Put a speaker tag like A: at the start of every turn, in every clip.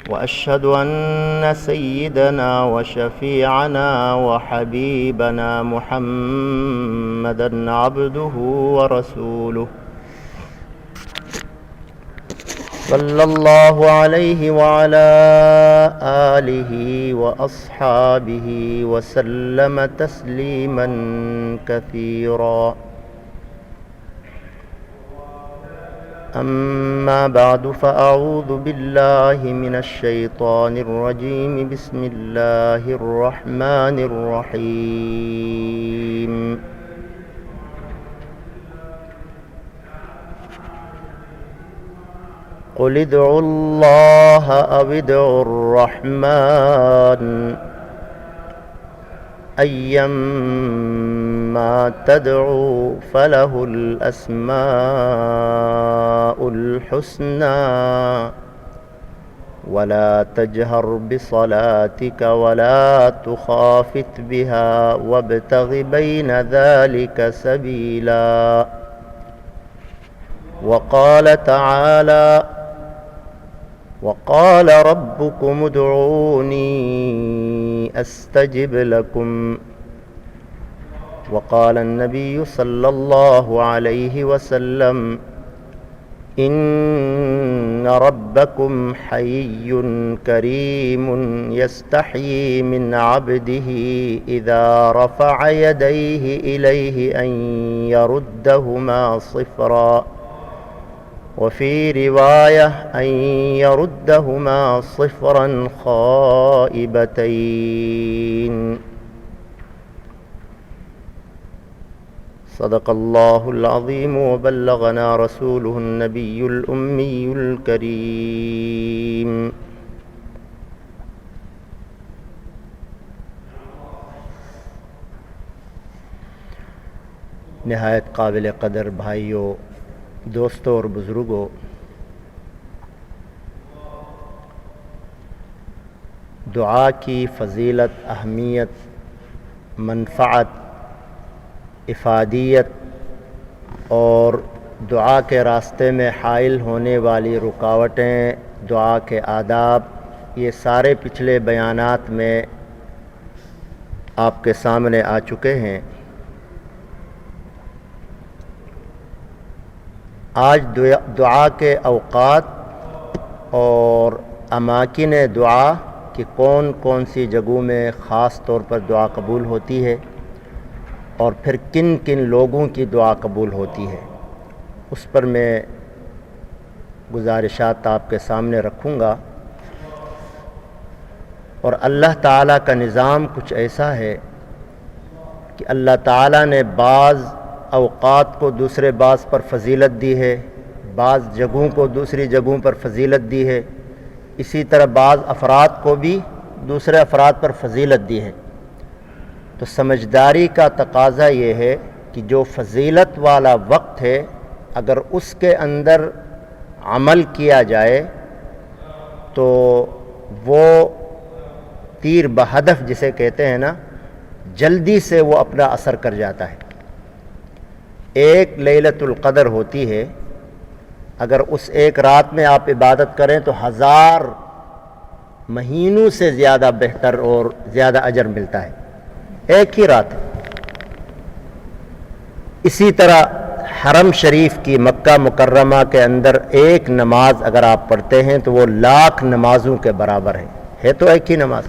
A: وأشهد أن سيدنا وشفيعنا وحبيبنا محمدًا عبده ورسوله صلى الله عليه وعلى آله وأصحابه وسلم تسليمًا كثيرا. أما بعد فأعوذ بالله من الشيطان الرجيم. بسم الله الرحمن الرحيم. قل ادعوا الله أو ادعوا الرحمن أيما تدعوا فله الأسماء الحسنى ولا تجهر بصلاتك ولا تخافت بها وابتغ بين ذلك سبيلا. وقال تعالى: وقال ربكم ادعوني أستجب لكم. وقال النبي صلى الله عليه وسلم: إن ربكم حي كريم يستحيي من عبده إذا رفع يديه إليه أن يردهما صفرا، وفي رواية أن يردهما صفرا خائبتين. صدق الله العظيم وبلغنا رسوله النبي الأمي الكريم. نہایت قابل قدر بھائیوں، دوستوں اور بزرگوں، دعا کی فضیلت، اہمیت، منفعت، افادیت اور دعا کے راستے میں حائل ہونے والی رکاوٹیں، دعا کے آداب، یہ سارے پچھلے بیانات میں آپ کے سامنے آ چکے ہیں۔ آج دعا کے اوقات اور اماکن دعا کہ کون کون سی جگہوں میں خاص طور پر دعا قبول ہوتی ہے اور پھر کن کن لوگوں کی دعا قبول ہوتی ہے، اس پر میں گزارشات آپ کے سامنے رکھوں گا۔ اور اللہ تعالیٰ کا نظام کچھ ایسا ہے کہ اللہ تعالیٰ نے بعض اوقات کو دوسرے بعض پر فضیلت دی ہے، بعض جگہوں کو دوسری جگہوں پر فضیلت دی ہے، اسی طرح بعض افراد کو بھی دوسرے افراد پر فضیلت دی ہے۔ تو سمجھداری کا تقاضا یہ ہے کہ جو فضیلت والا وقت ہے اگر اس کے اندر عمل کیا جائے تو وہ تیر بہدف جسے کہتے ہیں نا، جلدی سے وہ اپنا اثر کر جاتا ہے۔ ایک لیلۃ القدر ہوتی ہے، اگر اس ایک رات میں آپ عبادت کریں تو 1000 مہینوں سے زیادہ بہتر اور زیادہ اجر ملتا ہے، ایک ہی رات۔ اسی طرح حرم شریف کی مکہ مکرمہ کے اندر ایک نماز اگر آپ پڑھتے ہیں تو وہ 1,00,000 نمازوں کے برابر ہے تو ایک ہی نماز۔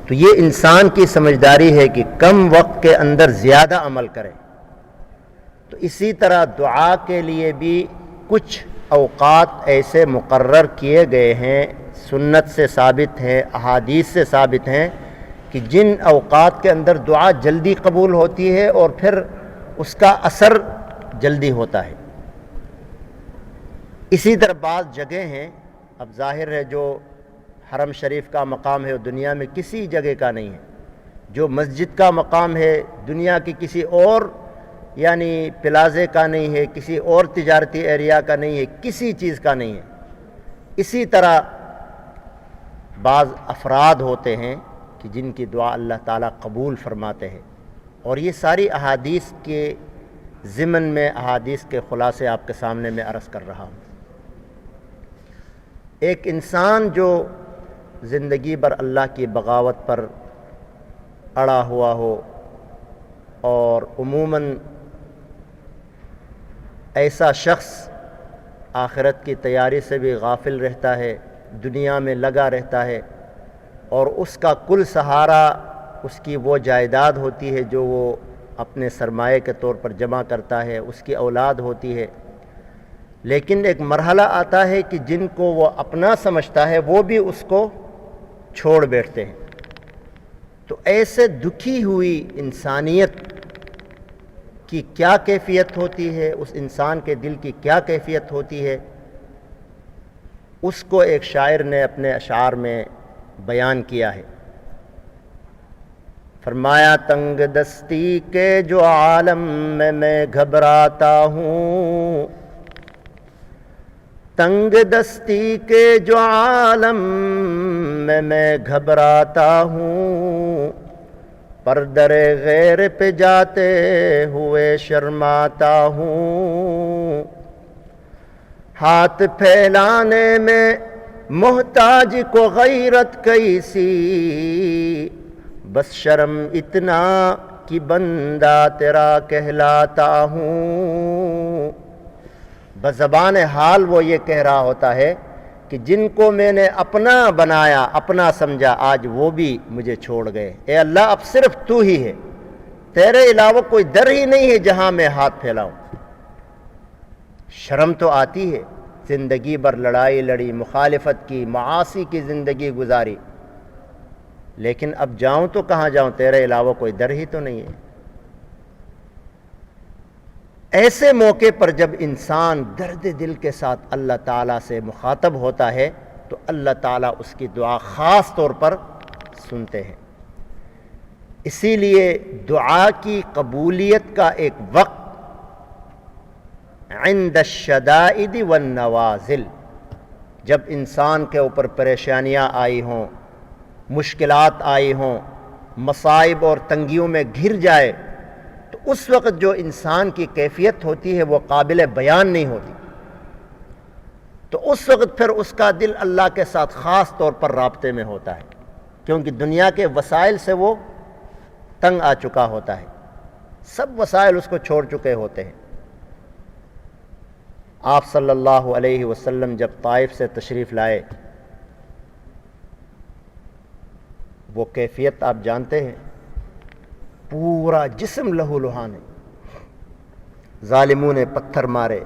A: تو یہ انسان کی سمجھداری ہے کہ کم وقت کے اندر زیادہ عمل کرے۔ تو اسی طرح دعا کے لیے بھی کچھ اوقات ایسے مقرر کیے گئے ہیں، سنت سے ثابت ہیں، احادیث سے ثابت ہیں کہ جن اوقات کے اندر دعا جلدی قبول ہوتی ہے اور پھر اس کا اثر جلدی ہوتا ہے۔ اسی طرح بعض جگہیں ہیں، اب ظاہر ہے جو حرم شریف کا مقام ہے وہ دنیا میں کسی جگہ کا نہیں ہے، جو مسجد کا مقام ہے دنیا کی کسی اور یعنی پلازے کا نہیں ہے، کسی اور تجارتی ایریا کا نہیں ہے، کسی چیز کا نہیں ہے۔ اسی طرح بعض افراد ہوتے ہیں کہ جن کی دعا اللہ تعالیٰ قبول فرماتے ہیں، اور یہ ساری احادیث کے ضمن میں احادیث کے خلاصے آپ کے سامنے میں عرض کر رہا ہوں۔ ایک انسان جو زندگی بھر اللہ کی بغاوت پر اڑا ہوا ہو اور عموماً ایسا شخص آخرت کی تیاری سے بھی غافل رہتا ہے، دنیا میں لگا رہتا ہے، اور اس کا کل سہارا اس کی وہ جائیداد ہوتی ہے جو وہ اپنے سرمایہ کے طور پر جمع کرتا ہے، اس کی اولاد ہوتی ہے۔ لیکن ایک مرحلہ آتا ہے کہ جن کو وہ اپنا سمجھتا ہے وہ بھی اس کو چھوڑ بیٹھتے ہیں۔ تو ایسے دکھی ہوئی انسانیت کی کیا کیفیت ہوتی ہے، اس انسان کے دل کی کیا کیفیت ہوتی ہے، اس کو ایک شاعر نے اپنے اشعار میں بیان کیا ہے۔ فرمایا تنگ دستی کے جو عالم میں گھبراتا ہوں، تنگ دستی کے جو عالم میں گھبراتا ہوں، پر در غیر پہ جاتے ہوئے شرماتا ہوں، ہاتھ پھیلانے میں محتاج کو غیرت کیسی، بس شرم اتنا کہ بندہ تیرا کہلاتا ہوں۔ بزبان حال وہ یہ کہہ رہا ہوتا ہے کہ جن کو میں نے اپنا بنایا، اپنا سمجھا، آج وہ بھی مجھے چھوڑ گئے۔ اے اللہ اب صرف تو ہی ہے، تیرے علاوہ کوئی در ہی نہیں ہے جہاں میں ہاتھ پھیلاؤں۔ شرم تو آتی ہے، زندگی بھر لڑائی لڑی، مخالفت کی، معاصی کی زندگی گزاری، لیکن اب جاؤں تو کہاں جاؤں، تیرے علاوہ کوئی در ہی تو نہیں ہے۔ ایسے موقع پر جب انسان درد دل کے ساتھ اللہ تعالیٰ سے مخاطب ہوتا ہے تو اللہ تعالیٰ اس کی دعا خاص طور پر سنتے ہیں۔ اسی لیے دعا کی قبولیت کا ایک وقت عند الشدائد والنوازل، جب انسان کے اوپر پریشانیاں آئی ہوں، مشکلات آئی ہوں، مصائب اور تنگیوں میں گھر جائے، تو اس وقت جو انسان کی کیفیت ہوتی ہے وہ قابل بیان نہیں ہوتی۔ تو اس وقت پھر اس کا دل اللہ کے ساتھ خاص طور پر رابطے میں ہوتا ہے، کیونکہ دنیا کے وسائل سے وہ تنگ آ چکا ہوتا ہے، سب وسائل اس کو چھوڑ چکے ہوتے ہیں۔ آپ صلی اللہ علیہ وسلم جب طائف سے تشریف لائے، وہ کیفیت آپ جانتے ہیں، پورا جسم لہو لہان ہے، ظالموں نے پتھر مارے،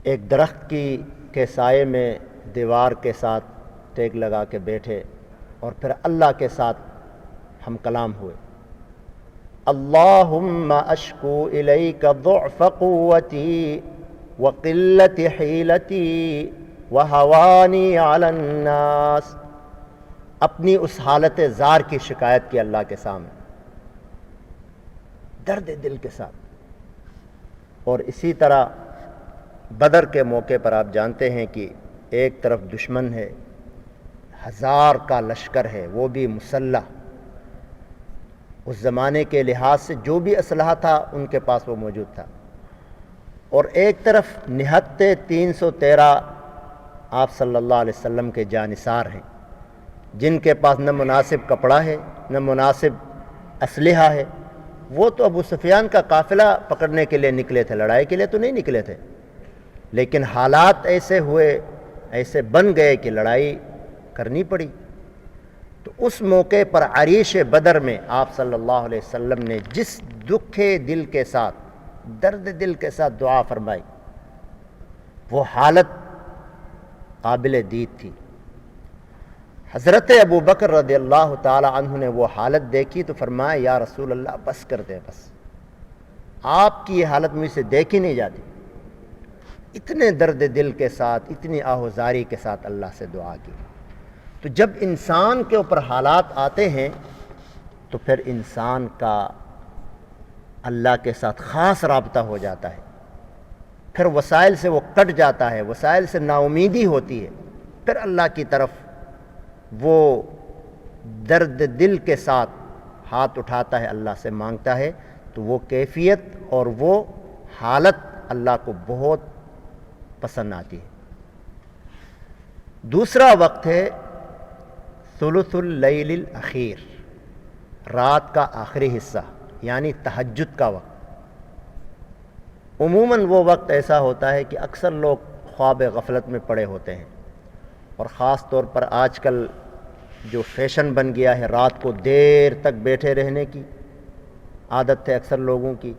A: ایک درخت کے سائے میں دیوار کے ساتھ ٹیک لگا کے بیٹھے اور پھر اللہ کے ساتھ ہم کلام ہوئے۔ اللہم اشکو الیک ضعف قوتی وقلت حیلتی وہوانی علی الناس، اپنی اس حالت زار کی شکایت کی اللہ کے سامنے درد دل کے ساتھ۔ اور اسی طرح بدر کے موقع پر آپ جانتے ہیں کہ ایک طرف دشمن ہے، 1000 کا لشکر ہے، وہ بھی مسلح، اس زمانے کے لحاظ سے جو بھی اسلحہ تھا ان کے پاس وہ موجود تھا، اور ایک طرف نہتے 313 آپ صلی اللہ علیہ وسلم کے جانثار ہیں، جن کے پاس نہ مناسب کپڑا ہے نہ مناسب اسلحہ ہے۔ وہ تو ابو سفیان کا قافلہ پکڑنے کے لیے نکلے تھے، لڑائی کے لیے تو نہیں نکلے تھے، لیکن حالات ایسے ہوئے، ایسے بن گئے کہ لڑائی کرنی پڑی۔ تو اس موقع پر عریش بدر میں آپ صلی اللہ علیہ وسلم نے جس دکھے دل کے ساتھ، درد دل کے ساتھ دعا فرمائی، وہ حالت قابل دید تھی۔ حضرت ابو بکر رضی اللہ تعالی عنہ نے وہ حالت دیکھی تو فرمایا یا رسول اللہ بس کر دے، بس آپ کی یہ حالت مجھ سے دیکھی نہیں جاتی۔ اتنے درد دل کے ساتھ، اتنی آہوزاری کے ساتھ اللہ سے دعا کی۔ تو جب انسان کے اوپر حالات آتے ہیں تو پھر انسان کا اللہ کے ساتھ خاص رابطہ ہو جاتا ہے، پھر وسائل سے وہ کٹ جاتا ہے، وسائل سے نا امیدی ہوتی ہے، پھر اللہ کی طرف وہ درد دل کے ساتھ ہاتھ اٹھاتا ہے، اللہ سے مانگتا ہے، تو وہ کیفیت اور وہ حالت اللہ کو بہت پسند آتی ہے۔ دوسرا وقت ہے ثلث اللیل الاخیر، رات کا آخری حصہ، یعنی تہجد کا وقت۔ عموماً وہ وقت ایسا ہوتا ہے کہ اکثر لوگ خواب غفلت میں پڑے ہوتے ہیں، اور خاص طور پر آج کل جو فیشن بن گیا ہے، رات کو دیر تک بیٹھے رہنے کی عادت ہے اکثر لوگوں کی،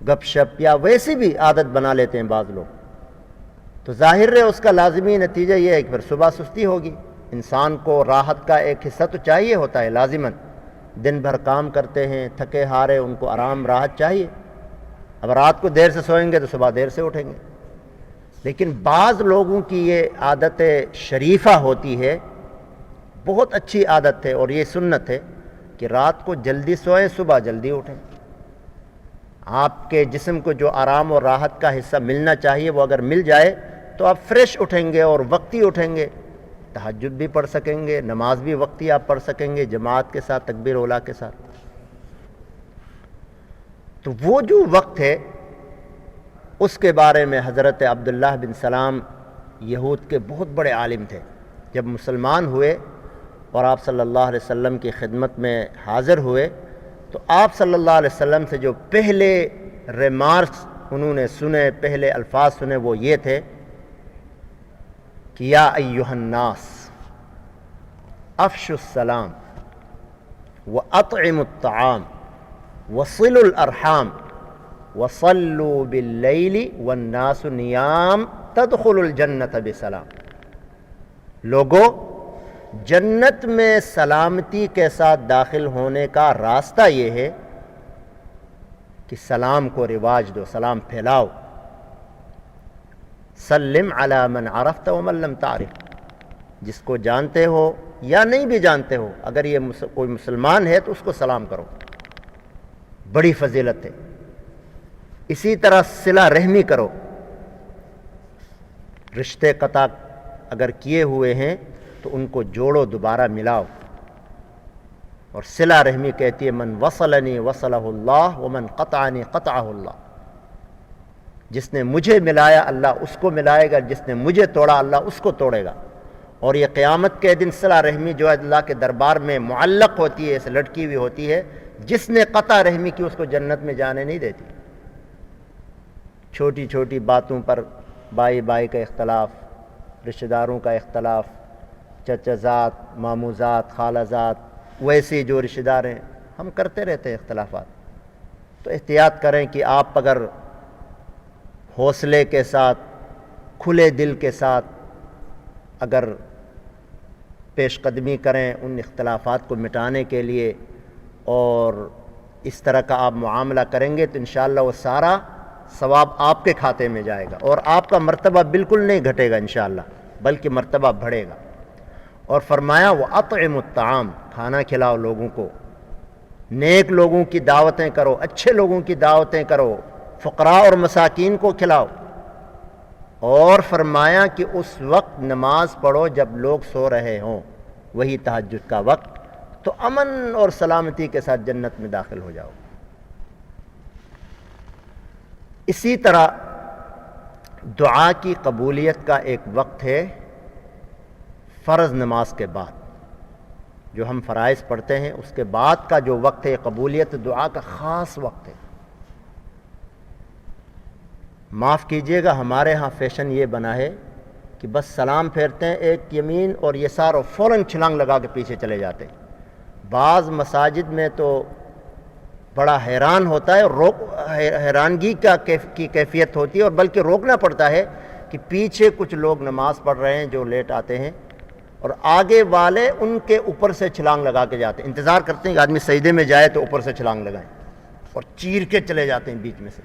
A: گپ شپ یا ویسی بھی عادت بنا لیتے ہیں بعض لوگ، تو ظاہر ہے اس کا لازمی نتیجہ یہ ہے کہ پھر صبح سستی ہوگی۔ انسان کو راحت کا ایک حصہ تو چاہیے ہوتا ہے لازماً، دن بھر کام کرتے ہیں، تھکے ہارے، ان کو آرام راحت چاہیے۔ اب رات کو دیر سے سوئیں گے تو صبح دیر سے اٹھیں گے۔ لیکن بعض لوگوں کی یہ عادت شریفہ ہوتی ہے، بہت اچھی عادت ہے اور یہ سنت ہے کہ رات کو جلدی سوئیں، صبح جلدی اٹھیں۔ آپ کے جسم کو جو آرام اور راحت کا حصہ ملنا چاہیے وہ اگر مل جائے تو آپ فریش اٹھیں گے اور وقتی اٹھیں گے، تہجد بھی پڑھ سکیں گے، نماز بھی وقتی آپ پڑھ سکیں گے جماعت کے ساتھ، تکبیر اولیٰ کے ساتھ۔ تو وہ جو وقت ہے اس کے بارے میں حضرت عبداللہ بن سلام یہود کے بہت بڑے عالم تھے، جب مسلمان ہوئے اور آپ صلی اللہ علیہ وسلم کی خدمت میں حاضر ہوئے تو آپ صلی اللہ علیہ وسلم سے جو پہلے ریمارکس انہوں نے سنے، پہلے الفاظ سنے، وہ یہ تھے کہ یا ایہا الناس افشوا السلام واطعموا الطعام وصلوا الارحام وصلوا باللیل والناس نیام تدخلوا الجنت بسلام۔ لوگو، جنت میں سلامتی کے ساتھ داخل ہونے کا راستہ یہ ہے کہ سلام کو رواج دو، سلام پھیلاؤ۔ سلم علی من عرفت ومن لم تعرف، جس کو جانتے ہو یا نہیں بھی جانتے ہو، اگر یہ کوئی مسلمان ہے تو اس کو سلام کرو، بڑی فضیلت ہے۔ اسی طرح صلہ رحمی کرو، رشتے قطع اگر کیے ہوئے ہیں تو ان کو جوڑو، دوبارہ ملاؤ۔ اور صلہ رحمی کہتی ہے من وصلنی وصلہ اللہ ومن قطعنی قطعہ اللہ، جس نے مجھے ملایا اللہ اس کو ملائے گا، جس نے مجھے توڑا اللہ اس کو توڑے گا۔ اور یہ قیامت کے دن صلہ رحمی جو ہے اللہ کے دربار میں معلق ہوتی ہے، اسے لٹکی ہوئی ہوتی ہے، جس نے قطع رحمی کی اس کو جنت میں جانے نہیں دیتی۔ چھوٹی چھوٹی باتوں پر بھائی بھائی کا اختلاف، رشتہ داروں کا اختلاف، چچا ذات، ماموں ذات، خالہ ذات، ویسے جو رشتہ دار ہیں، ہم کرتے رہتے ہیں اختلافات۔ تو احتیاط کریں کہ آپ اگر حوصلے کے ساتھ، کھلے دل کے ساتھ اگر پیش قدمی کریں ان اختلافات کو مٹانے کے لیے، اور اس طرح کا آپ معاملہ کریں گے تو انشاءاللہ وہ سارا ثواب آپ کے کھاتے میں جائے گا، اور آپ کا مرتبہ بالکل نہیں گھٹے گا انشاءاللہ، بلکہ مرتبہ بڑھے گا۔ اور فرمایا وَأَطْعِمُوا الطَّعَامَ، کھانا کھلاؤ لوگوں کو، نیک لوگوں کی دعوتیں کرو، اچھے لوگوں کی دعوتیں کرو، فقراء اور مساکین کو کھلاؤ۔ اور فرمایا کہ اس وقت نماز پڑھو جب لوگ سو رہے ہوں، وہی تہجد کا وقت، تو امن اور سلامتی کے ساتھ جنت میں داخل ہو جاؤ۔ اسی طرح دعا کی قبولیت کا ایک وقت ہے فرض نماز کے بعد، جو ہم فرائض پڑھتے ہیں اس کے بعد کا جو وقت ہے قبولیت دعا کا خاص وقت ہے۔ معاف کیجئے گا، ہمارے ہاں فیشن یہ بنا ہے کہ بس سلام پھیرتے ہیں ایک یمین اور یسار اور فوراً چھلانگ لگا کے پیچھے چلے جاتے ہیں۔ بعض مساجد میں تو بڑا حیران ہوتا ہے، حیرانگی کی کیفیت ہوتی ہے، اور بلکہ روکنا پڑتا ہے کہ پیچھے کچھ لوگ نماز پڑھ رہے ہیں جو لیٹ آتے ہیں، اور آگے والے ان کے اوپر سے چھلانگ لگا کے جاتے ہیں، انتظار کرتے ہیں کہ آدمی سجدے میں جائے تو اوپر سے چھلانگ لگائیں، اور چیر کے چلے جاتے ہیں بیچ میں سے۔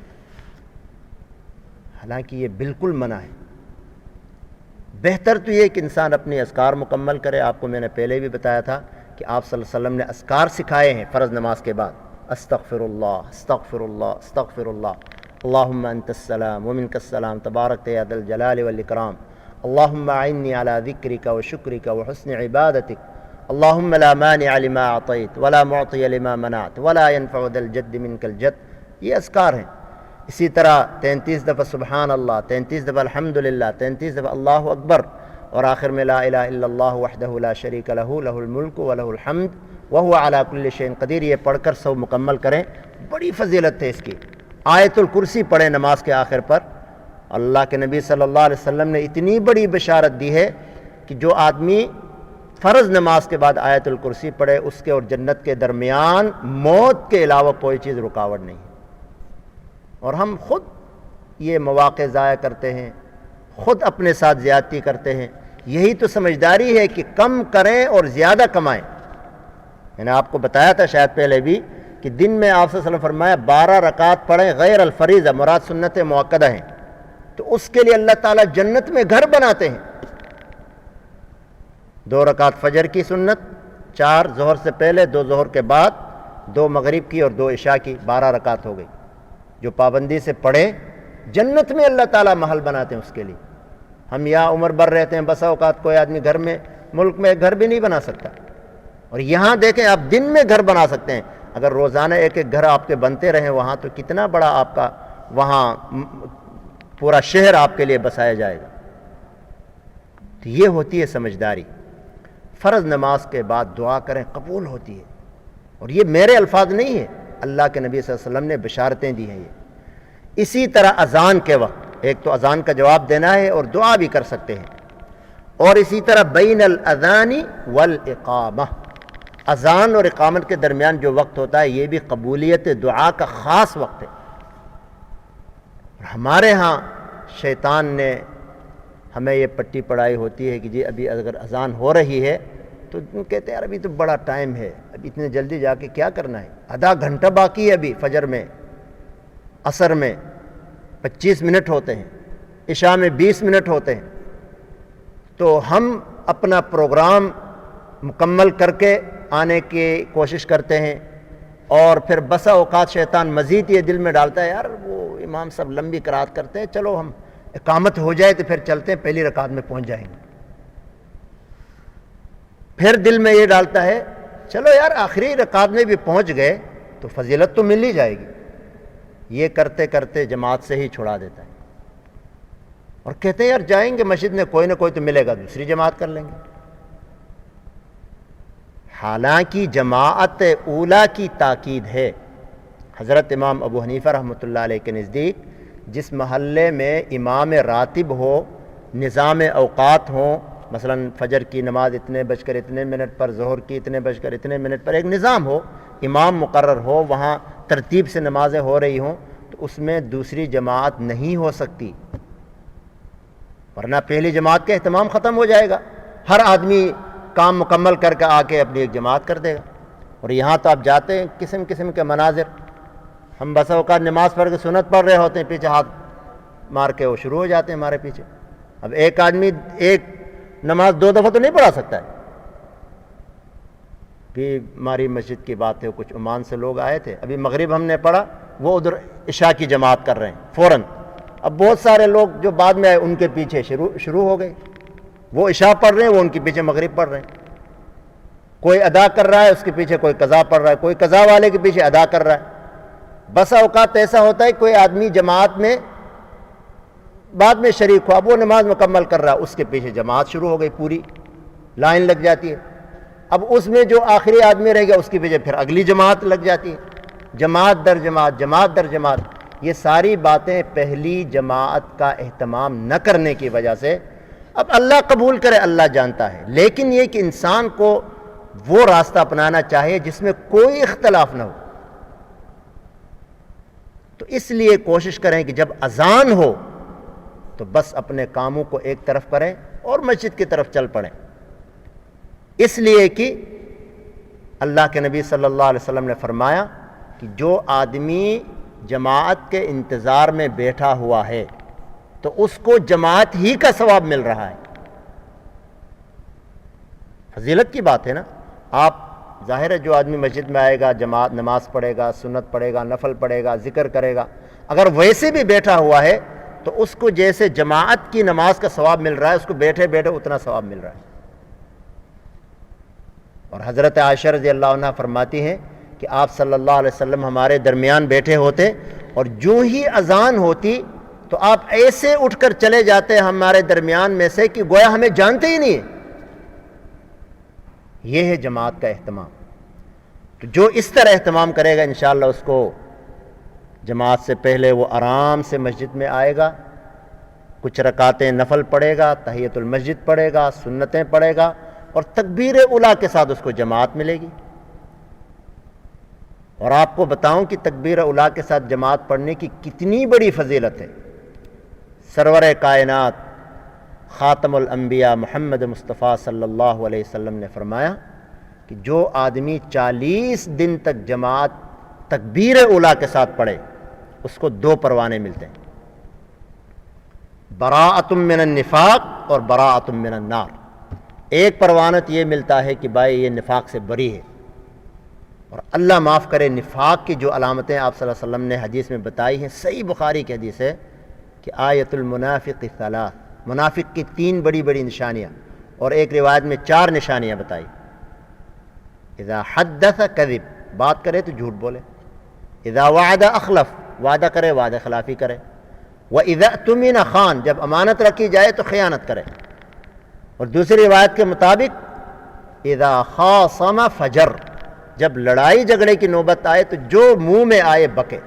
A: حالانکہ یہ بالکل منع ہے۔ بہتر تو یہ کہ انسان اپنی اذکار مکمل کرے۔ آپ کو میں نے پہلے بھی بتایا تھا کہ آپ صلی اللہ علیہ وسلم نے اذکار سکھائے ہیں فرض نماز کے بعد، استغفر اللہ استغفر اللہ استغفر اللہ، اللہم انت السلام ومنک السلام تبارک یا ذا الجلال والاکرام، اللہم اعنی علی ذکرک وشکرک وحسن عبادتک، اللہم لا مانع لما اعطیت ولا معطی لما منعت ولا ينفع ذا الجد منک الجد۔ یہ اذکار ہیں۔ اسی طرح 33 دفعہ سبحان اللہ، 33 دفعہ الحمدللہ، 33 دفعہ اللہ اکبر، اور آخر میں لا الہ الا اللہ وحدہ لا شریک لہ لہ الملک ولہ الحمد وہو علی کل شیء قدیر، یہ پڑھ کر سو مکمل کریں، بڑی فضیلت ہے اس کی۔ آیت الکرسی پڑھیں نماز کے آخر پر، اللہ کے نبی صلی اللہ علیہ وسلم نے اتنی بڑی بشارت دی ہے کہ جو آدمی فرض نماز کے بعد آیت الکرسی پڑھے اس کے اور جنت کے درمیان موت کے علاوہ کوئی چیز رکاوٹ نہیں ہے۔ اور ہم خود یہ مواقع ضائع کرتے ہیں، خود اپنے ساتھ زیادتی کرتے ہیں۔ یہی تو سمجھداری ہے کہ کم کریں اور زیادہ کمائیں۔ میں نے آپ کو بتایا تھا شاید پہلے بھی کہ دن میں آپ صلی اللہ علیہ وسلم فرمایا 12 رکعت پڑھیں غیر الفریضہ، مراد سنت مؤکدہ ہیں، تو اس کے لیے اللہ تعالیٰ جنت میں گھر بناتے ہیں۔ 2 رکعت فجر کی سنت، 4 ظہر سے پہلے، 2 ظہر کے بعد، 2 مغرب کی اور 2 عشاء کی، 12 رکعت ہو گئی۔ جو پابندی سے پڑھے جنت میں اللہ تعالیٰ محل بناتے ہیں اس کے لیے۔ ہم یہاں عمر بھر رہتے ہیں، بسا اوقات کوئی آدمی گھر میں، ملک میں ایک گھر بھی نہیں بنا سکتا، اور یہاں دیکھیں آپ دن میں گھر بنا سکتے ہیں۔ اگر روزانہ ایک ایک گھر آپ کے بنتے رہیں وہاں، تو کتنا بڑا آپ کا وہاں پورا شہر آپ کے لیے بسایا جائے گا۔ تو یہ ہوتی ہے سمجھداری۔ فرض نماز کے بعد دعا کریں، قبول ہوتی ہے، اور یہ میرے الفاظ نہیں ہیں، اللہ کے نبی صلی اللہ علیہ وسلم نے بشارتیں دی ہیں یہ۔ اسی طرح اذان کے وقت ایک تو اذان کا جواب دینا ہے اور دعا بھی کر سکتے ہیں، اور اسی طرح بین الاذان والاقامہ، اذان اور اقامت کے درمیان جو وقت ہوتا ہے یہ بھی قبولیت دعا کا خاص وقت ہے۔ ہمارے ہاں شیطان نے ہمیں یہ پٹی پڑھائی ہوتی ہے کہ جی ابھی اگر اذان ہو رہی ہے تو کہتے ہیں یار ابھی تو بڑا ٹائم ہے، اب اتنے جلدی جا کے کیا کرنا ہے، آدھا گھنٹہ باقی ہے ابھی، فجر میں، عصر میں 25 منٹ ہوتے ہیں، عشاء میں 20 منٹ ہوتے ہیں، تو ہم اپنا پروگرام مکمل کر کے آنے کی کوشش کرتے ہیں، اور پھر بسا اوقات شیطان مزید یہ دل میں ڈالتا ہے یار وہ امام صاحب لمبی قرات کرتے ہیں، چلو ہم اقامت ہو جائے تو پھر چلتے ہیں، پہلی رکعت میں پہنچ جائیں گے۔ پھر دل میں یہ ڈالتا ہے چلو یار آخری رکعت میں بھی پہنچ گئے تو فضیلت تو مل ہی جائے گی۔ یہ کرتے کرتے جماعت سے ہی چھڑا دیتا ہے، اور کہتے ہیں یار جائیں گے مسجد میں، کوئی نہ کوئی تو ملے گا، دوسری جماعت کر لیں گے۔ حالانکہ جماعت اولیٰ کی تاکید ہے۔ حضرت امام ابو حنیفہ رحمۃ اللہ علیہ کے نزدیک جس محلے میں امام راتب ہو، نظام اوقات ہوں، مثلا فجر کی نماز اتنے بج کر اتنے منٹ پر، ظہر کی اتنے بج کر اتنے منٹ پر، ایک نظام ہو، امام مقرر ہو، وہاں ترتیب سے نمازیں ہو رہی ہوں، تو اس میں دوسری جماعت نہیں ہو سکتی، ورنہ پہلی جماعت کا اہتمام ختم ہو جائے گا، ہر آدمی کام مکمل کر کے آ کے اپنی ایک جماعت کر دے گا۔ اور یہاں تو آپ جاتے ہیں قسم قسم کے مناظر، ہم بسا اوقات نماز پڑھ کے سنت پڑھ رہے ہوتے ہیں، پیچھے ہاتھ مار کے وہ شروع ہو جاتے ہیں ہمارے پیچھے۔ اب ایک آدمی ایک نماز 2 دفعہ تو نہیں پڑھا سکتا ہے۔ بھی ہماری مسجد کی بات ہے، کچھ عمان سے لوگ آئے تھے، ابھی مغرب ہم نے پڑھا، وہ ادھر عشاء کی جماعت کر رہے ہیں فوراً، اب بہت سارے لوگ جو بعد میں آئے ان کے پیچھے شروع ہو گئے، وہ عشاء پڑھ رہے ہیں، وہ ان کے پیچھے مغرب پڑھ رہے ہیں، کوئی ادا کر رہا ہے اس کے پیچھے کوئی قضا پڑھ رہا ہے، کوئی قضا والے کے پیچھے ادا کر رہا ہے۔ بسا اوقات ایسا ہوتا ہے کوئی آدمی جماعت میں بعد میں شریک ہوا، اب وہ نماز مکمل کر رہا ہے، اس کے پیچھے جماعت شروع ہو گئی، پوری لائن لگ جاتی ہے، اب اس میں جو آخری آدمی رہ گیا اس کے پیچھے پھر اگلی جماعت لگ جاتی ہے، جماعت در جماعت، جماعت در جماعت۔ یہ ساری باتیں پہلی جماعت کا اہتمام نہ کرنے کی وجہ سے، اب اللہ قبول کرے، اللہ جانتا ہے، لیکن یہ کہ انسان کو وہ راستہ اپنانا چاہیے جس میں کوئی اختلاف نہ ہو۔ تو اس لیے کوشش کریں کہ جب اذان ہو تو بس اپنے کاموں کو ایک طرف کریں اور مسجد کی طرف چل پڑیں، اس لیے کہ اللہ کے نبی صلی اللہ علیہ وسلم نے فرمایا کہ جو آدمی جماعت کے انتظار میں بیٹھا ہوا ہے تو اس کو جماعت ہی کا ثواب مل رہا ہے۔ فضیلت کی بات ہے نا۔ آپ ظاہر ہے جو آدمی مسجد میں آئے گا، جماعت نماز پڑھے گا، سنت پڑھے گا، نفل پڑھے گا، ذکر کرے گا، اگر ویسے بھی بیٹھا ہوا ہے تو اس کو جیسے جماعت کی نماز کا ثواب مل رہا ہے، اس کو بیٹھے بیٹھے اتنا ثواب مل رہا ہے۔ اور حضرت عائشہ رضی اللہ عنہ فرماتی ہیں کہ آپ صلی اللہ علیہ وسلم ہمارے درمیان بیٹھے ہوتے، اور جو ہی اذان ہوتی تو آپ ایسے اٹھ کر چلے جاتے ہیں ہمارے درمیان میں سے کہ گویا ہمیں جانتے ہی نہیں ہیں۔ یہ ہے جماعت کا اہتمام۔ تو جو اس طرح اہتمام کرے گا انشاءاللہ اس کو جماعت سے پہلے وہ آرام سے مسجد میں آئے گا، کچھ رکعتیں نفل پڑھے گا، تحیۃ المسجد پڑھے گا، سنتیں پڑھے گا، اور تکبیر اولیٰ کے ساتھ اس کو جماعت ملے گی۔ اور آپ کو بتاؤں کہ تکبیر اولیٰ کے ساتھ جماعت پڑھنے کی کتنی بڑی فضیلت ہے۔ سرور کائنات خاتم الانبیاء محمد مصطفیٰ صلی اللہ علیہ وسلم نے فرمایا کہ جو آدمی 40 دن تک جماعت تکبیر اولیٰ کے ساتھ پڑھے اس کو 2 پروانے ملتے ہیں، براءۃ من النفاق اور براءۃ من النار۔ ایک پروانت یہ ملتا ہے کہ بھائی یہ نفاق سے بری ہے، اور اللہ معاف کرے نفاق کی جو علامتیں آپ صلی اللہ علیہ وسلم نے حدیث میں بتائی ہیں، صحیح بخاری کی حدیث ہے کہ آیت المنافق ثلاث، منافق کی 3 بڑی بڑی نشانیاں، اور ایک روایت میں 4 نشانیاں بتائی۔ اذا حدث کذب، بات کرے تو جھوٹ بولے، اذا وعد اخلف، وعدہ کرے وعدہ خلافی کرے، وَإِذَا اؤْتُمِنَ خان، جب امانت رکھی جائے تو خیانت کرے، اور دوسری روایت کے مطابق اذا خاصم فجر، جب لڑائی جھگڑے کی نوبت آئے تو جو منہ میں آئے بکے،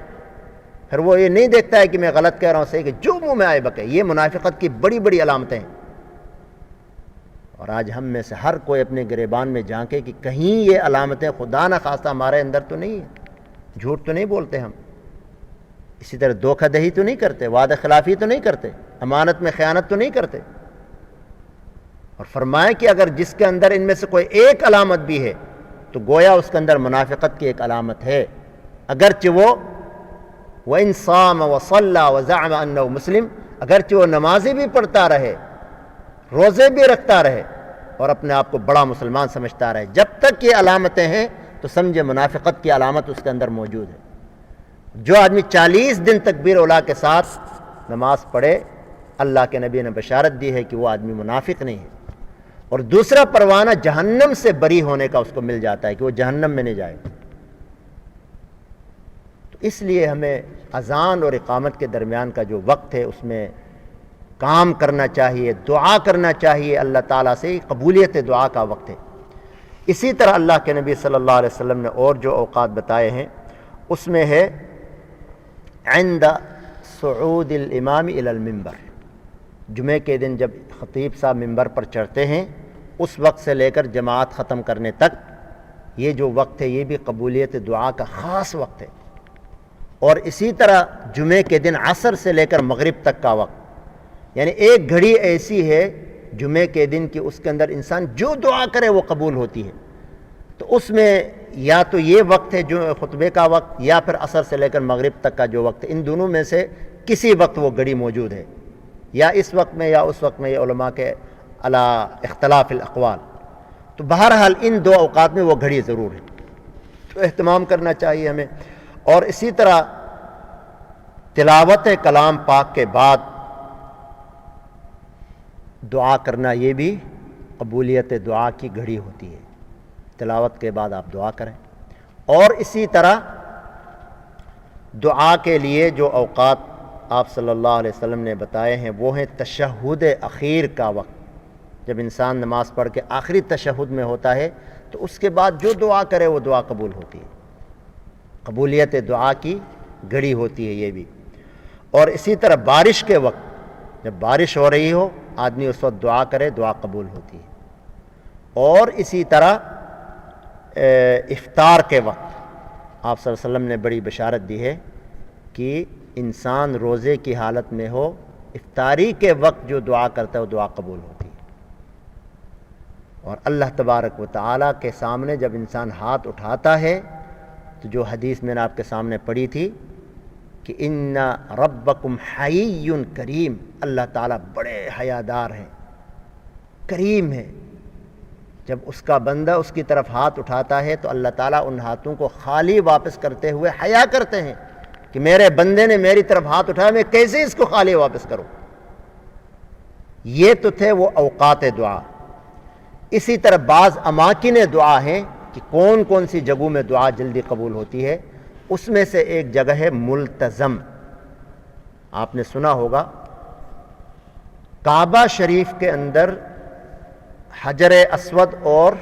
A: پھر وہ یہ نہیں دیکھتا ہے کہ میں غلط کہہ رہا ہوں صحیح، کہ جو منہ میں آئے بکے۔ یہ منافقت کی بڑی بڑی علامتیں ہیں، اور آج ہم میں سے ہر کوئی اپنے گریبان میں جھانکے کہ کہیں یہ علامتیں خدا نہ خواستہ ہمارے اندر تو نہیں ہیں۔ جھوٹ تو نہیں بولتے ہم، اسی طرح دھوکہ دہی تو نہیں کرتے، وعدہ خلافی تو نہیں کرتے، امانت میں خیانت تو نہیں کرتے۔ اور فرمایا کہ اگر جس کے اندر ان میں سے کوئی ایک علامت بھی ہے تو گویا اس کے اندر منافقت کی ایک علامت ہے، اگرچہ وہ وَإِن صَامَ وَصَلَّى وَزَعَمَ أَنَّهُ مسلم، اگرچہ وہ نمازیں بھی پڑھتا رہے، روزے بھی رکھتا رہے، اور اپنے آپ کو بڑا مسلمان سمجھتا رہے، جب تک یہ علامتیں ہیں تو سمجھے منافقت کی علامت اس کے اندر موجود ہے۔ جو آدمی 40 دن تکبیر اولیٰ کے ساتھ نماز پڑھے، اللہ کے نبی نے بشارت دی ہے کہ وہ آدمی منافق نہیں ہے، اور دوسرا پروانہ جہنم سے بری ہونے کا اس کو مل جاتا ہے کہ وہ جہنم میں نہیں جائے۔ تو اس لیے ہمیں اذان اور اقامت کے درمیان کا جو وقت ہے اس میں کام کرنا چاہیے، دعا کرنا چاہیے اللہ تعالیٰ سے، قبولیت دعا کا وقت ہے۔ اسی طرح اللہ کے نبی صلی اللہ علیہ وسلم نے اور جو اوقات بتائے ہیں اس میں ہے عند صعود الامام الی المنبر، جمعے کے دن جب خطیب صاحب ممبر پر چڑھتے ہیں اس وقت سے لے کر جماعت ختم کرنے تک یہ جو وقت ہے یہ بھی قبولیت دعا کا خاص وقت ہے۔ اور اسی طرح جمعے کے دن عصر سے لے کر مغرب تک کا وقت، یعنی ایک گھڑی ایسی ہے جمعے کے دن کی اس کے اندر انسان جو دعا کرے وہ قبول ہوتی ہے۔ تو اس میں یا تو یہ وقت ہے جو خطبے کا وقت، یا پھر عصر سے لے کر مغرب تک کا جو وقت ہے، ان دونوں میں سے کسی وقت وہ گھڑی موجود ہے، یا اس وقت میں یا اس وقت میں، یہ علماء کے علی اختلاف الاقوال۔ تو بہرحال ان 2 اوقات میں وہ گھڑی ضرور ہے، تو اہتمام کرنا چاہیے ہمیں۔ اور اسی طرح تلاوت کلام پاک کے بعد دعا کرنا یہ بھی قبولیت دعا کی گھڑی ہوتی ہے، تلاوت کے بعد آپ دعا کریں۔ اور اسی طرح دعا کے لیے جو اوقات آپ صلی اللہ علیہ وسلم نے بتائے ہیں وہ ہیں تشہد اخیر کا وقت، جب انسان نماز پڑھ کے آخری تشہد میں ہوتا ہے تو اس کے بعد جو دعا کرے وہ دعا قبول ہوتی ہے، قبولیت دعا کی گھڑی ہوتی ہے یہ بھی۔ اور اسی طرح بارش کے وقت، جب بارش ہو رہی ہو آدمی اس وقت دعا کرے، دعا قبول ہوتی ہے۔ اور اسی طرح افطار کے وقت آپ صلی اللہ علیہ وسلم نے بڑی بشارت دی ہے کہ انسان روزے کی حالت میں ہو، افطاری کے وقت جو دعا کرتا ہے وہ دعا قبول ہوتی ہے۔ اور اللہ تبارک و تعالیٰ کے سامنے جب انسان ہاتھ اٹھاتا ہے تو جو حدیث میں نے آپ کے سامنے پڑھی تھی کہ ان ربکم حی کریم، اللہ تعالیٰ بڑے حیادار ہیں، کریم ہے۔ جب اس کا بندہ اس کی طرف ہاتھ اٹھاتا ہے تو اللہ تعالیٰ ان ہاتھوں کو خالی واپس کرتے ہوئے حیا کرتے ہیں کہ میرے بندے نے میری طرف ہاتھ اٹھایا، میں کیسے اس کو خالی واپس کروں۔ یہ تو تھے وہ اوقات دعا۔ اسی طرح بعض اماکن دعا ہیں کہ کون کون سی جگہوں میں دعا جلدی قبول ہوتی ہے، اس میں سے ایک جگہ ہے ملتزم۔ آپ نے سنا ہوگا کعبہ شریف کے اندر حجر اسود اور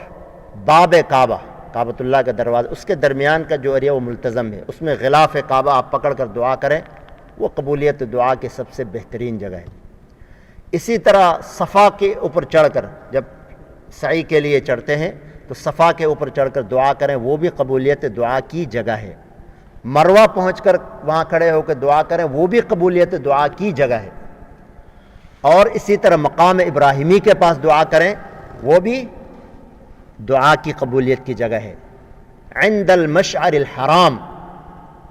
A: باب کعبہ، کعبۃ اللہ کا دروازہ، اس کے درمیان کا جو ایریا وہ ملتزم ہے، اس میں غلاف کعبہ آپ پکڑ کر دعا کریں، وہ قبولیت دعا کی سب سے بہترین جگہ ہے۔ اسی طرح صفا کے اوپر چڑھ کر جب سعی کے لیے چڑھتے ہیں تو صفا کے اوپر چڑھ کر دعا کریں، وہ بھی قبولیت دعا کی جگہ ہے۔ مروہ پہنچ کر وہاں کھڑے ہو کے دعا کریں، وہ بھی قبولیت دعا کی جگہ ہے۔ اور اسی طرح مقام ابراہیمی کے پاس دعا کریں، وہ بھی دعا کی قبولیت کی جگہ ہے۔ عند المشعر الحرام،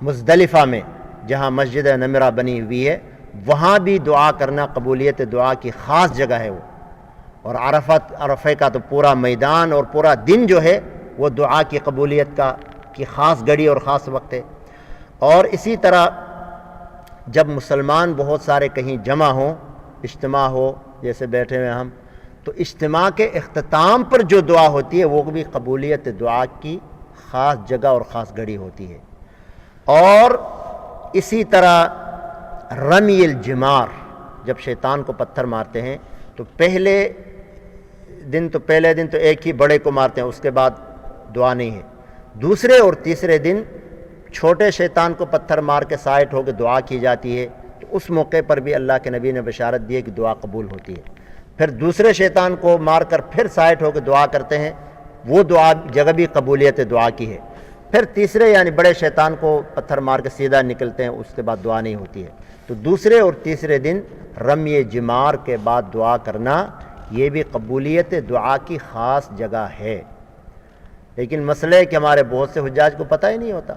A: مزدلفہ میں جہاں مسجد نمرہ بنی ہوئی ہے، وہاں بھی دعا کرنا قبولیت دعا کی خاص جگہ ہے وہ۔ اور عرفے کا تو پورا میدان اور پورا دن جو ہے وہ دعا کی قبولیت کی خاص گھڑی اور خاص وقت ہے۔ اور اسی طرح جب مسلمان بہت سارے کہیں جمع ہوں، اجتماع ہو جیسے بیٹھے ہوئے ہم، تو اجتماع کے اختتام پر جو دعا ہوتی ہے وہ بھی قبولیت دعا کی خاص جگہ اور خاص گھڑی ہوتی ہے۔ اور اسی طرح رمی الجمار، جب شیطان کو پتھر مارتے ہیں تو پہلے دن تو ایک ہی بڑے کو مارتے ہیں، اس کے بعد دعا نہیں ہے۔ دوسرے اور تیسرے دن چھوٹے شیطان کو پتھر مار کے سائٹ ہو کے دعا کی جاتی ہے، تو اس موقع پر بھی اللہ کے نبی نے بشارت دی ہے کہ دعا قبول ہوتی ہے۔ پھر دوسرے شیطان کو مار کر پھر سائٹ ہو کے دعا کرتے ہیں، وہ دعا جگہ بھی قبولیت دعا کی ہے۔ پھر تیسرے یعنی بڑے شیطان کو پتھر مار کے سیدھا نکلتے ہیں، اس کے بعد دعا نہیں ہوتی ہے۔ تو دوسرے اور تیسرے دن رمی جمار کے بعد دعا کرنا، یہ بھی قبولیت دعا کی خاص جگہ ہے۔ لیکن مسئلہ ہے کہ ہمارے بہت سے حجاج کو پتہ ہی نہیں ہوتا،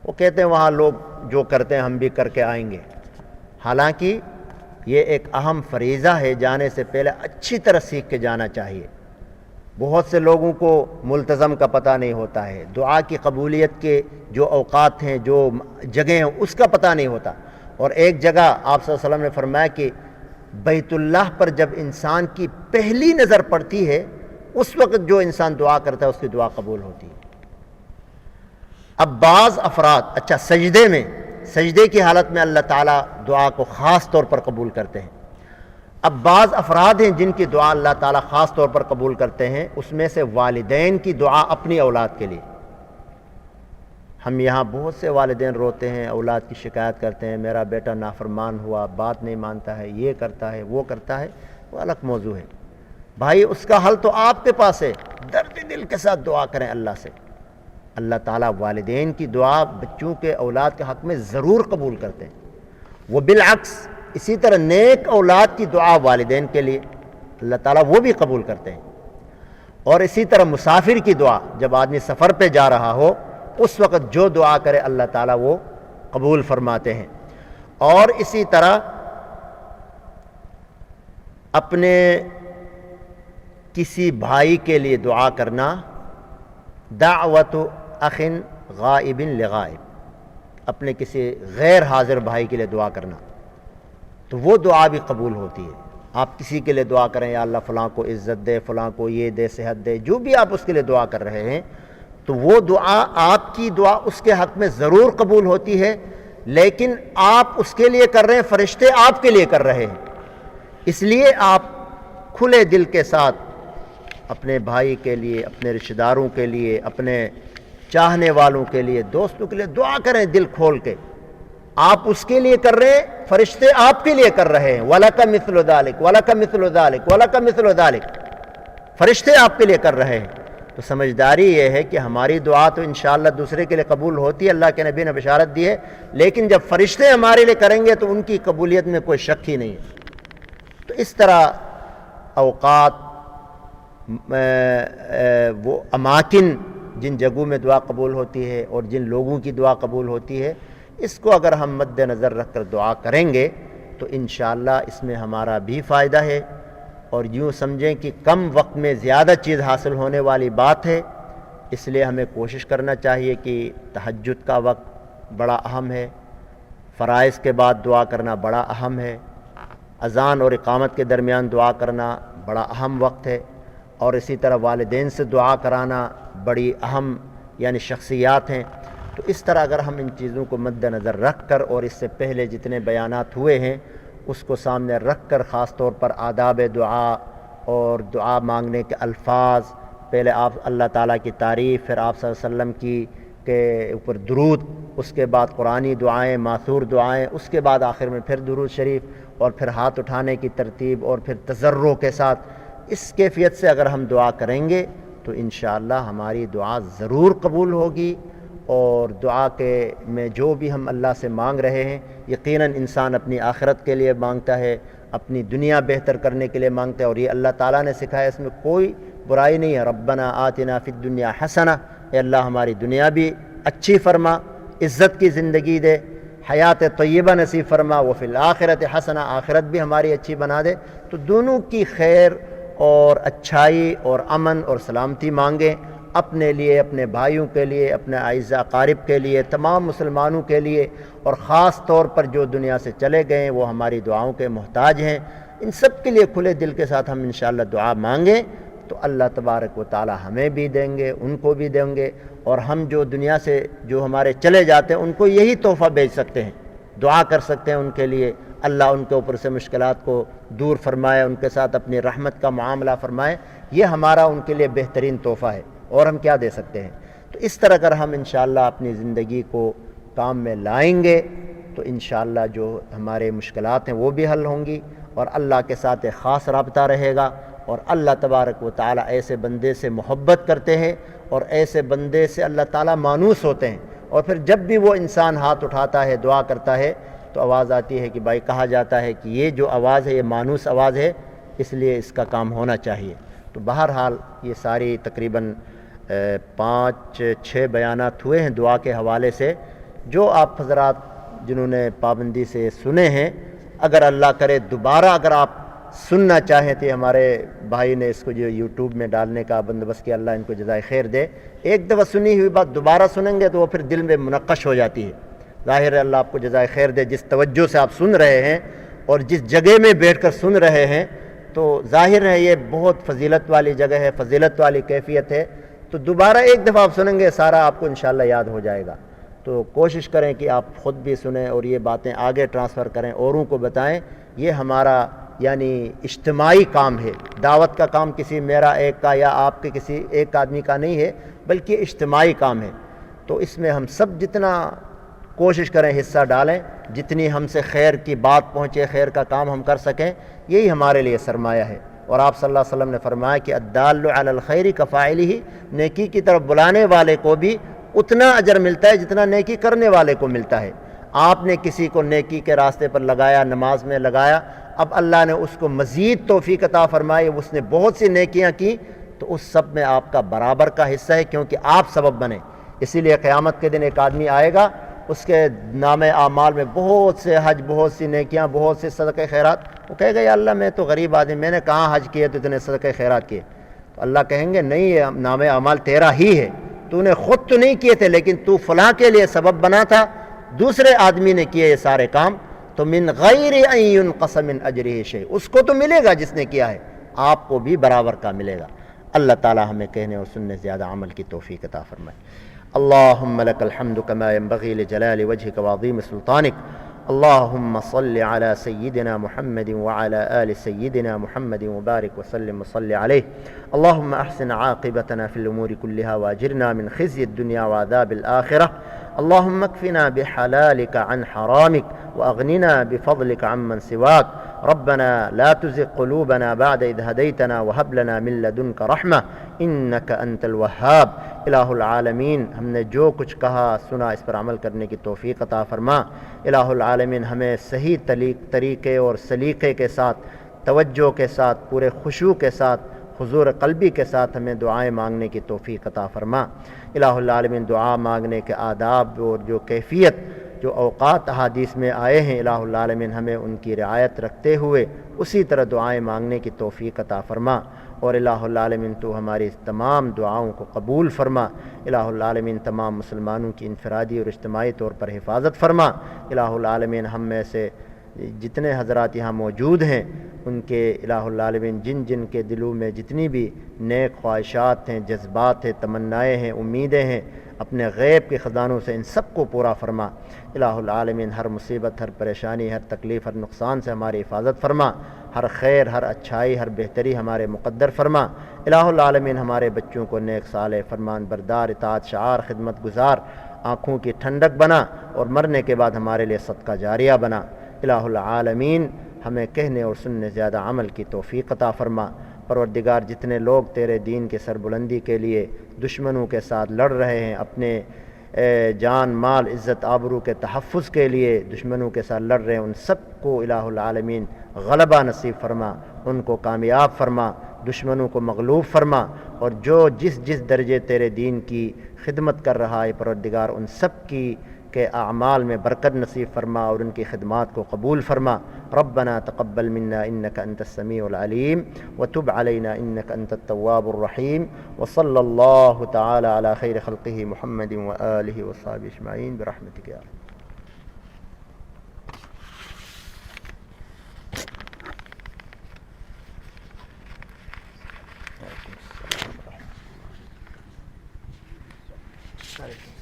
A: وہ کہتے ہیں وہاں لوگ جو کرتے ہیں ہم بھی کر کے آئیں گے۔ حالانکہ یہ ایک اہم فریضہ ہے، جانے سے پہلے اچھی طرح سیکھ کے جانا چاہیے۔ بہت سے لوگوں کو ملتزم کا پتہ نہیں ہوتا ہے، دعا کی قبولیت کے جو اوقات ہیں، جو جگہیں ہیں، اس کا پتہ نہیں ہوتا۔ اور ایک جگہ آپ صلی اللہ علیہ وسلم نے فرمایا کہ بیت اللہ پر جب انسان کی پہلی نظر پڑتی ہے، اس وقت جو انسان دعا کرتا ہے اس کی دعا قبول ہوتی ہے۔ اب بعض افراد سجدے کی حالت میں اللہ تعالیٰ دعا کو خاص طور پر قبول کرتے ہیں۔ اب بعض افراد ہیں جن کی دعا اللہ تعالیٰ خاص طور پر قبول کرتے ہیں، اس میں سے والدین کی دعا اپنی اولاد کے لیے۔ ہم یہاں بہت سے والدین روتے ہیں، اولاد کی شکایت کرتے ہیں، میرا بیٹا نافرمان ہوا، بات نہیں مانتا ہے، یہ کرتا ہے، وہ کرتا ہے، وہ الگ موضوع ہے۔ بھائی اس کا حل تو آپ کے پاس ہے، درد دل کے ساتھ دعا کریں اللہ سے۔ اللہ تعالیٰ والدین کی دعا بچوں کے اولاد کے حق میں ضرور قبول کرتے ہیں۔ وہ بالعکس اسی طرح نیک اولاد کی دعا والدین کے لیے اللہ تعالیٰ وہ بھی قبول کرتے ہیں۔ اور اسی طرح مسافر کی دعا، جب آدمی سفر پہ جا رہا ہو اس وقت جو دعا کرے اللہ تعالیٰ وہ قبول فرماتے ہیں۔ اور اسی طرح اپنے کسی بھائی کے لیے دعا کرنا، دعوت اخ غائب لغائب، اپنے کسی غیر حاضر بھائی کے لیے دعا کرنا، تو وہ دعا بھی قبول ہوتی ہے۔ آپ کسی کے لیے دعا کریں، یا اللہ فلاں کو عزت دے، فلاں کو یہ دے، صحت دے، جو بھی آپ اس کے لیے دعا کر رہے ہیں، تو وہ دعا آپ کی دعا اس کے حق میں ضرور قبول ہوتی ہے، لیکن آپ اس کے لیے کر رہے ہیں، فرشتے آپ کے لیے کر رہے ہیں۔ اس لیے آپ کھلے دل کے ساتھ اپنے بھائی کے لیے، اپنے رشتہ داروں کے لیے، اپنے چاہنے والوں کے لیے، دوستوں کے لیے دعا کریں دل کھول کے۔ آپ اس کے لیے کر رہے ہیں، فرشتے آپ کے لیے کر رہے ہیں۔ وَلَكَ مِثْلُ ذَلِكَ وَلَكَ مِثْلُ ذَلِكَ وَلَكَ مِثْلُ ذَلِكَ، فرشتے آپ کے لیے کر رہے ہیں۔ تو سمجھداری یہ ہے کہ ہماری دعا تو انشاءاللہ دوسرے کے لیے قبول ہوتی ہے، اللہ کے نبی نے بشارت دی ہے، لیکن جب فرشتے ہمارے لیے کریں گے تو ان کی قبولیت میں کوئی شک ہی نہیں ہے۔ تو اس طرح اوقات، وہ اماکن جن جگہوں میں دعا قبول ہوتی ہے اور جن لوگوں کی دعا قبول ہوتی ہے، اس کو اگر ہم مد نظر رکھ کر دعا کریں گے تو انشاءاللہ اس میں ہمارا بھی فائدہ ہے۔ اور یوں سمجھیں کہ کم وقت میں زیادہ چیز حاصل ہونے والی بات ہے، اس لیے ہمیں کوشش کرنا چاہیے کہ تہجد کا وقت بڑا اہم ہے، فرائض کے بعد دعا کرنا بڑا اہم ہے، اذان اور اقامت کے درمیان دعا کرنا بڑا اہم وقت ہے، اور اسی طرح والدین سے دعا کرانا بڑی اہم یعنی شخصیات ہیں۔ تو اس طرح اگر ہم ان چیزوں کو مد نظر رکھ کر اور اس سے پہلے جتنے بیانات ہوئے ہیں اس کو سامنے رکھ کر، خاص طور پر آداب دعا اور دعا مانگنے کے الفاظ، پہلے آپ اللہ تعالیٰ کی تعریف، پھر آپ صلی اللہ علیہ وسلم کی کے اوپر درود، اس کے بعد قرآنی دعائیں، ماثور دعائیں، اس کے بعد آخر میں پھر درود شریف، اور پھر ہاتھ اٹھانے کی ترتیب، اور پھر تضرع کے ساتھ اس کیفیت سے اگر ہم دعا کریں گے تو انشاءاللہ ہماری دعا ضرور قبول ہوگی۔ اور دعا کے میں جو بھی ہم اللہ سے مانگ رہے ہیں، یقیناً انسان اپنی آخرت کے لیے مانگتا ہے، اپنی دنیا بہتر کرنے کے لیے مانگتا ہے، اور یہ اللہ تعالیٰ نے سکھایا، اس میں کوئی برائی نہیں ہے۔ ربنا آتنا فی الدنیا حسنہ، اے اللہ ہماری دنیا بھی اچھی فرما، عزت کی زندگی دے، حیات طیبہ نصیب فرما، وفی الآخرت حسنہ، آخرت بھی ہماری اچھی بنا دے۔ تو دونوں کی خیر اور اچھائی اور امن اور سلامتی مانگیں، اپنے لیے، اپنے بھائیوں کے لیے، اپنے اعزاء اقارب کے لیے، تمام مسلمانوں کے لیے، اور خاص طور پر جو دنیا سے چلے گئے وہ ہماری دعاؤں کے محتاج ہیں، ان سب کے لیے کھلے دل کے ساتھ ہم انشاءاللہ دعا مانگیں تو اللہ تبارک و تعالی ہمیں بھی دیں گے، ان کو بھی دیں گے، اور ہم جو دنیا سے جو ہمارے چلے جاتے ہیں ان کو یہی تحفہ بھیج سکتے ہیں، دعا کر سکتے ہیں ان کے لیے، اللہ ان کے اوپر سے مشکلات کو دور فرمائے، ان کے ساتھ اپنی رحمت کا معاملہ فرمائے، یہ ہمارا ان کے لیے بہترین تحفہ ہے، اور ہم کیا دے سکتے ہیں۔ تو اس طرح اگر ہم انشاءاللہ اپنی زندگی کو کام میں لائیں گے تو انشاءاللہ جو ہمارے مشکلات ہیں وہ بھی حل ہوں گی، اور اللہ کے ساتھ ایک خاص رابطہ رہے گا، اور اللہ تبارک و تعالیٰ ایسے بندے سے محبت کرتے ہیں، اور ایسے بندے سے اللہ تعالیٰ مانوس ہوتے ہیں۔ اور پھر جب بھی وہ انسان ہاتھ اٹھاتا ہے، دعا کرتا ہے، تو آواز آتی ہے کہ بھائی، کہا جاتا ہے کہ یہ جو آواز ہے یہ مانوس آواز ہے، اس لیے اس کا کام ہونا چاہیے۔ تو بہرحال یہ ساری تقریباً 5-6 بیانات ہوئے ہیں دعا کے حوالے سے، جو آپ حضرات جنہوں نے پابندی سے سنے ہیں، اگر اللہ کرے دوبارہ اگر آپ سننا چاہیں تو ہمارے بھائی نے اس کو جو یوٹیوب میں ڈالنے کا بندوبست کیا، اللہ ان کو جزائے خیر دے۔ ایک دفعہ سنی ہوئی بات دوبارہ سنیں گے تو وہ پھر دل میں منقش ہو جاتی ہے۔ ظاہر ہے اللہ آپ کو جزائے خیر دے، جس توجہ سے آپ سن رہے ہیں اور جس جگہ میں بیٹھ کر سن رہے ہیں، تو ظاہر ہے یہ بہت فضیلت والی جگہ ہے، فضیلت والی کیفیت ہے۔ تو دوبارہ ایک دفعہ آپ سنیں گے، سارا آپ کو انشاءاللہ یاد ہو جائے گا۔ تو کوشش کریں کہ آپ خود بھی سنیں اور یہ باتیں آگے ٹرانسفر کریں، اوروں کو بتائیں۔ یہ ہمارا یعنی اجتماعی کام ہے، دعوت کا کام کسی میرا ایک کا یا آپ کے کسی ایک آدمی کا نہیں ہے، بلکہ اجتماعی کام ہے۔ تو اس میں ہم سب جتنا کوشش کریں، حصہ ڈالیں، جتنی ہم سے خیر کی بات پہنچے، خیر کا کام ہم کر سکیں، یہی ہمارے لیے سرمایہ ہے۔ اور آپ صلی اللہ علیہ وسلم نے فرمایا کہ الدال علی الخیر کفاعلہ، نیکی کی طرف بلانے والے کو بھی اتنا اجر ملتا ہے جتنا نیکی کرنے والے کو ملتا ہے۔ آپ نے کسی کو نیکی کے راستے پر لگایا، نماز میں لگایا، اب اللہ نے اس کو مزید توفیق عطا فرمائی، اس نے بہت سی نیکیاں کی، تو اس سب میں آپ کا برابر کا حصہ ہے، کیونکہ آپ سبب بنے۔ اسی لیے قیامت کے دن ایک آدمی آئے گا، اس کے نام اعمال میں بہت سے حج، بہت سی نیکیاں، بہت سے صدقے خیرات، وہ کہے گا یا اللہ میں تو غریب آدمی، میں نے کہاں حج کیے تو اتنے صدقے خیرات کیے؟ تو اللہ کہیں گے نہیں، یہ نام اعمال تیرا ہی ہے، تو نے خود تو نہیں کیے تھے، لیکن تو فلاں کے لیے سبب بنا تھا، دوسرے آدمی نے کیے یہ سارے کام، تو من غیر ان ينقص من اجرہ شیء، اس کو تو ملے گا جس نے کیا ہے، آپ کو بھی برابر کا ملے گا۔ اللہ تعالی ہمیں کہنے اور سننے زیادہ عمل کی توفیق عطا فرمائے۔ اللہم لک الحمد کما ينبغی لجلال وجہک وعظیم سلطانک، اللہم صل علی سیدنا محمد وعلی آل سیدنا محمد وبارک وسلم وصل علیہ۔ اللہم احسن عاقبتنا فی الامور کلها واجرنا من خزی الدنیا وعذاب الآخرہ، اللہم اکفنا بحلالک عن حرامک وأغننا بفضلك عمن سواك، ربنا لا تزغ قلوبنا بعد إذ هديتنا وهب لنا من لدنك رحمة إنك أنت الوهاب۔ الہ العالمین، ہم نے جو کچھ کہا سنا اس پر عمل کرنے کی توفیق عطا فرما۔ الہ العالمین، ہمیں صحیح طریقے اور سلیقے کے ساتھ، توجہ کے ساتھ، پورے خشوع کے ساتھ، حضور قلبی کے ساتھ ہمیں دعائیں مانگنے کی توفیق عطا فرما۔ الہ العالمین، دعا مانگنے کے آداب اور جو کیفیت، جو اوقات احادیث میں آئے ہیں، الہ العالمین ہمیں ان کی رعایت رکھتے ہوئے اسی طرح دعائیں مانگنے کی توفیق عطا فرما۔ اور الہ العالمین تو ہماری تمام دعاؤں کو قبول فرما۔ الہ العالمین تمام مسلمانوں کی انفرادی اور اجتماعی طور پر حفاظت فرما۔ الہ العالمین ہم میں سے جتنے حضرات یہاں موجود ہیں، ان کے الہ العالمین جن جن کے دلوں میں جتنی بھی نیک خواہشات ہیں، جذبات ہیں، تمنائیں ہیں، امیدیں ہیں، اپنے غیب کے خزانوں سے ان سب کو پورا فرما۔ الہ العالمین ہر مصیبت، ہر پریشانی، ہر تکلیف، ہر نقصان سے ہماری حفاظت فرما، ہر خیر، ہر اچھائی، ہر بہتری ہمارے مقدر فرما۔ الہ العالمین ہمارے بچوں کو نیک صالح، فرمان بردار، اطاعت شعار، خدمت گزار، آنکھوں کی ٹھنڈک بنا اور مرنے کے بعد ہمارے لیے صدقہ جاریہ بنا۔ الہ العالمین ہمیں کہنے اور سننے زیادہ عمل کی توفیق عطا فرما۔ پروردگار جتنے لوگ تیرے دین کے سربلندی کے لیے دشمنوں کے ساتھ لڑ رہے ہیں، اپنے جان مال عزت آبرو کے تحفظ کے لیے دشمنوں کے ساتھ لڑ رہے ہیں، ان سب کو الہ العالمین غلبہ نصیب فرما، ان کو کامیاب فرما، دشمنوں کو مغلوب فرما، اور جو جس درجے تیرے دین کی خدمت کر رہا ہے پروردگار ان سب کی کے اعمال میں برکت نصیب فرما اور ان کی خدمات کو قبول فرما۔ ربنا تقبل منا انك انت السميع العليم وتب علينا انك انت التواب الرحيم، وصلى الله تعالى على خير خلقه محمد وآله وصحبه اجمعين برحمتك يا رب۔ وعليكم السلام ورحمة الله۔